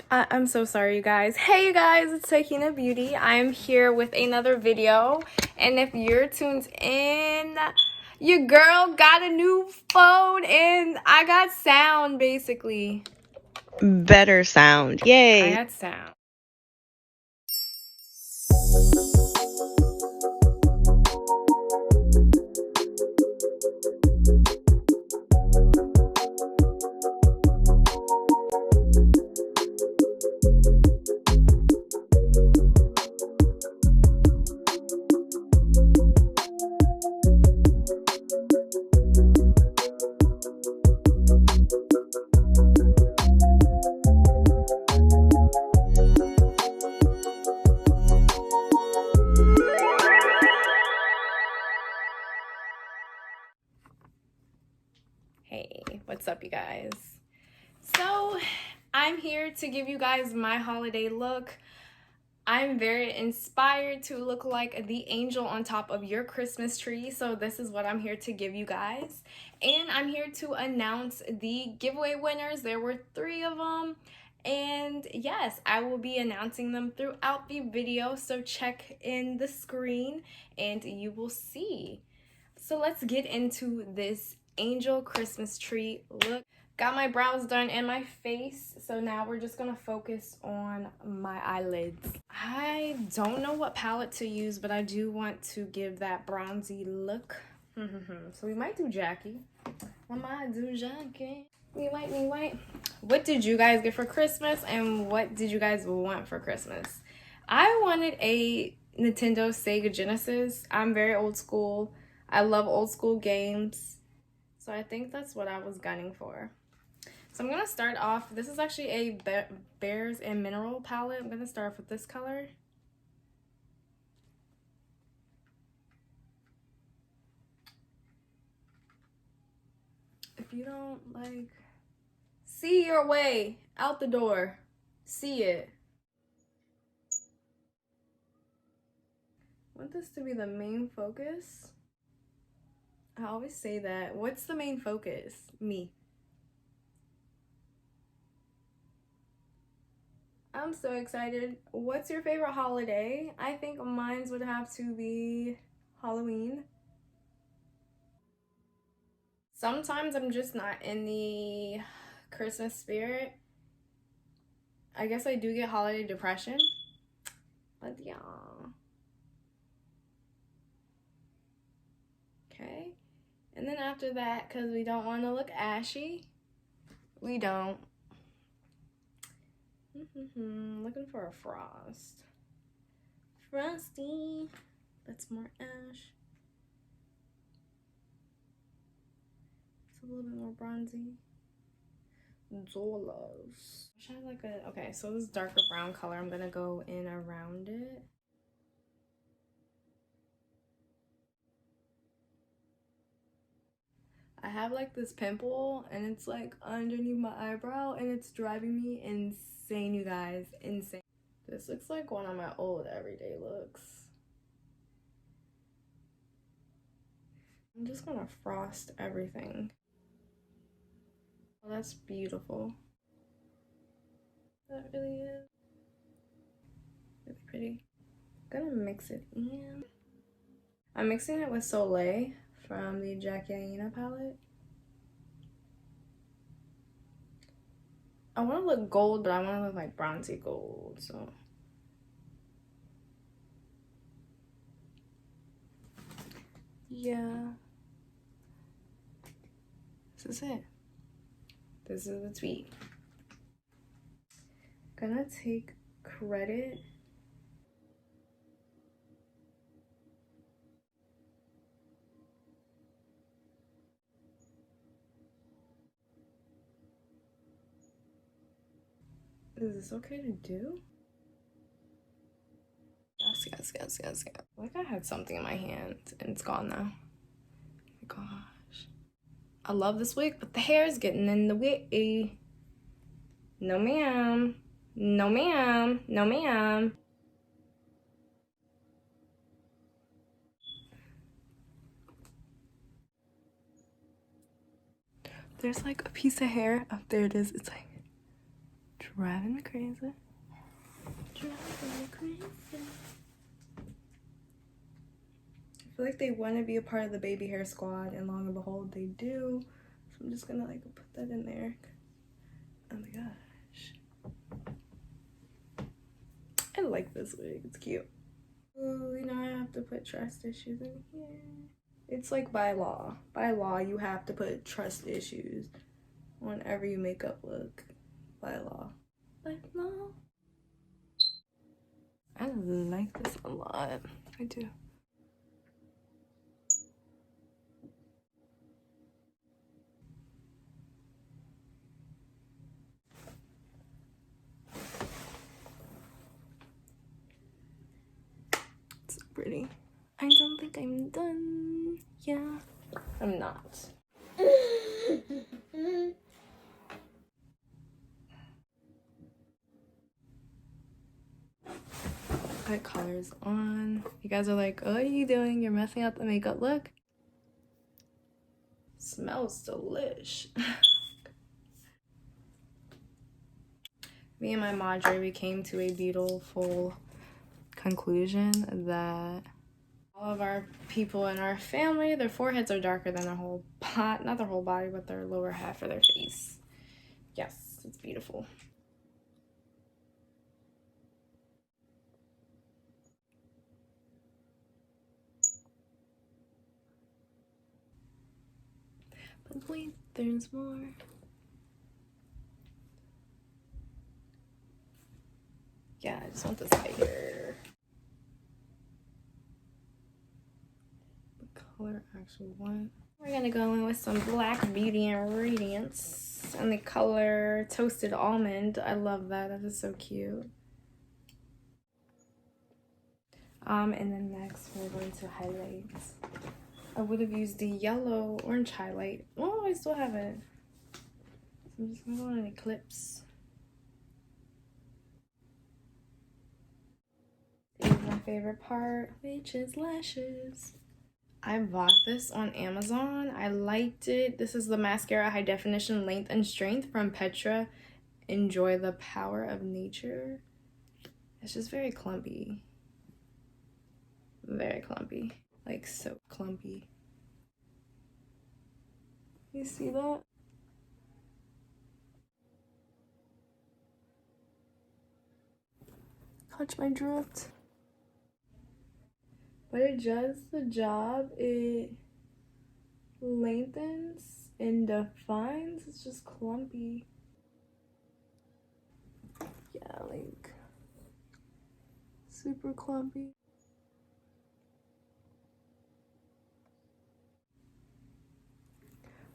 I'm so sorry, you guys. Hey, you guys, it's Sakina Beauty. I'm here with another video, and if you're tuned in, your girl got a new phone, and I got sound, basically. Better sound. Yay. I got sound. Hey, what's up, you guys? So, I'm here to give you guys my holiday look. I'm very inspired to look like the angel on top of your Christmas tree, so this is what I'm here to give you guys. And I'm here to announce the giveaway winners. There were 3 of them. And yes, I will be announcing them throughout the video, so check in the screen and you will see. So let's get into this angel Christmas tree look. Got my brows done and my face, so now we're just gonna focus on my eyelids. I don't know what palette to use, but I do want to give that bronzy look. So we might do Jackie. I might do Jackie. Me white. What did you guys get for Christmas, and what did you guys want for Christmas? I wanted a Nintendo Sega Genesis. I'm very old school. I love old school games, so I think that's what I was gunning for. So I'm going to start off, this is actually a Bears and Mineral palette. I'm going to start off with this color. If you don't, like, see your way out the door, see it. I want this to be the main focus. I always say that. What's the main focus? Me. I'm so excited. What's your favorite holiday? I think mine would have to be Halloween. Sometimes I'm just not in the Christmas spirit. I guess I do get holiday depression. But yeah. Okay. And then after that, because we don't want to look ashy, we don't. Looking for a frost. Frosty. That's more ash. It's a little bit more bronzy. Zolas. I have like a, okay, so this darker brown color, I'm gonna go in around it. I have like this pimple and it's like underneath my eyebrow and it's driving me insane, you guys, insane. This looks like one of my old everyday looks. I'm just gonna frost everything. Oh, that's beautiful. That really is really pretty. I'm gonna mix it in. I'm mixing it with Soleil from the Jackie Aina palette. I want to look gold, but I want to look like bronzy gold, so. Yeah. This is it. This is the tweet. Gonna take credit. Is this okay to do? Yes. Like I had something in my hand and it's gone now. Oh my gosh. I love this wig, but the hair is getting in the way. No ma'am. No ma'am. No ma'am. There's like a piece of hair. Oh, there it is. It's like Driving me crazy. Driving me crazy. I feel like they want to be a part of the baby hair squad, and long and behold, they do. So I'm just gonna like put that in there. Oh my gosh. I like this wig, it's cute. Ooh, you know, I have to put trust issues in here. It's like by law. By law, you have to put trust issues on every makeup look. By law. By law. I like this a lot. I do. It's so pretty. I don't think I'm done. Yeah, I'm not. Put colors on. You guys are like, oh, what are you doing? You're messing up the makeup look. Smells delish. Me and my Madre, we came to a beautiful conclusion that all of our people in our family, their foreheads are darker than their whole pot, not their whole body, but their lower half of their face. Yes, it's beautiful. But wait, there's more. Yeah, I just want this right here. The color I actually want. We're gonna go in with some Black Beauty and Radiance and the color Toasted Almond. I love that. That is so cute. And then next we're going to highlight. I would have used the yellow orange highlight. Oh, I still have it. So I'm just gonna go on an eclipse. This is my favorite part, which is lashes. I bought this on Amazon. I liked it. This is the mascara High Definition Length and Strength from Petra. Enjoy the Power of Nature. It's just very clumpy. Very clumpy. Like so clumpy. You see that? Catch my drift. But it does the job. It lengthens and defines. It's just clumpy. Yeah, like super clumpy.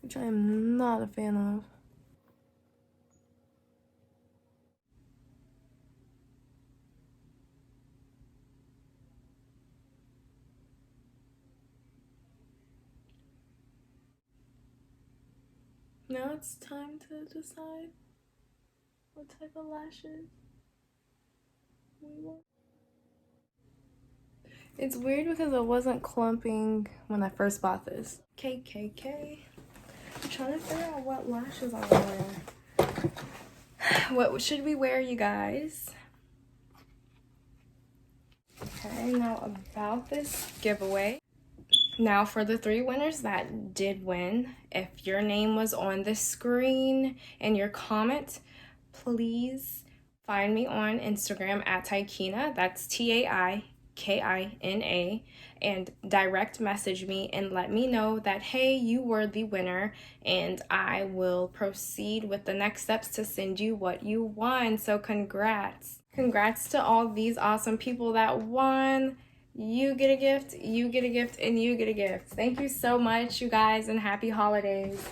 Which I am not a fan of. Now it's time to decide what type of lashes we want. It's weird because it wasn't clumping when I first bought this. KKK. I'm trying to figure out what lashes I wear. What should we wear, you guys? Okay, now about this giveaway. Now for the 3 winners that did win, if your name was on the screen and your comment, please find me on Instagram at Taikina. That's TAIKINA, and direct message me and let me know that, hey, you were the winner, and I will proceed with the next steps to send you what you won. So congrats. Congrats to all these awesome people that won. You get a gift, you get a gift, and you get a gift. Thank you so much, you guys, and happy holidays.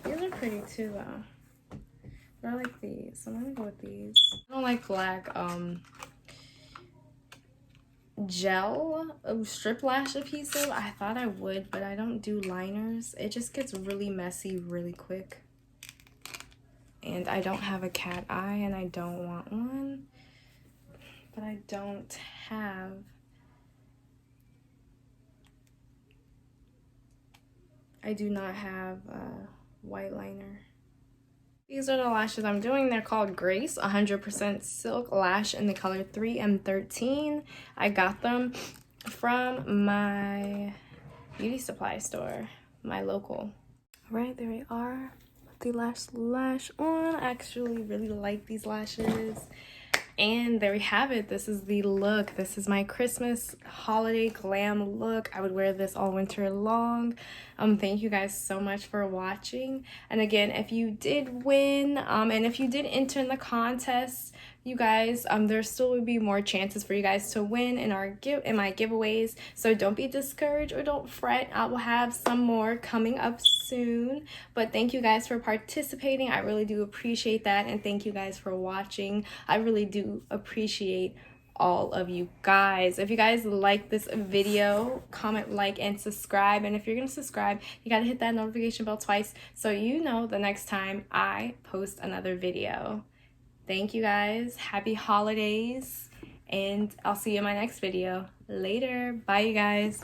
These are pretty too, though. I like these, so I'm gonna go with these. I don't like black gel strip lash adhesive. I thought I would, but I don't do liners. It just gets really messy really quick. And I don't have a cat eye, and I don't want one. But I don't have... I do not have a white liner. These are the lashes I'm doing. They're called Grace 100% Silk Lash in the color 3M13. I got them from my beauty supply store, my local. All right, there we are. The last lash on. I actually really like these lashes. And there we have it. This is the look. This is my Christmas holiday glam look. I would wear this all winter long. Thank you guys so much for watching. And again, if you did win, and if you did enter in the contest, you guys, there still would be more chances for you guys to win in my giveaways. So don't be discouraged or don't fret. I will have some more coming up soon. But thank you guys for participating. I really do appreciate that. And thank you guys for watching. I really do appreciate all of you guys. If you guys like this video, comment, like, and subscribe. And if you're gonna subscribe, you gotta hit that notification bell twice so you know the next time I post another video. Thank you guys. Happy holidays. And I'll see you in my next video. Later. Bye, you guys.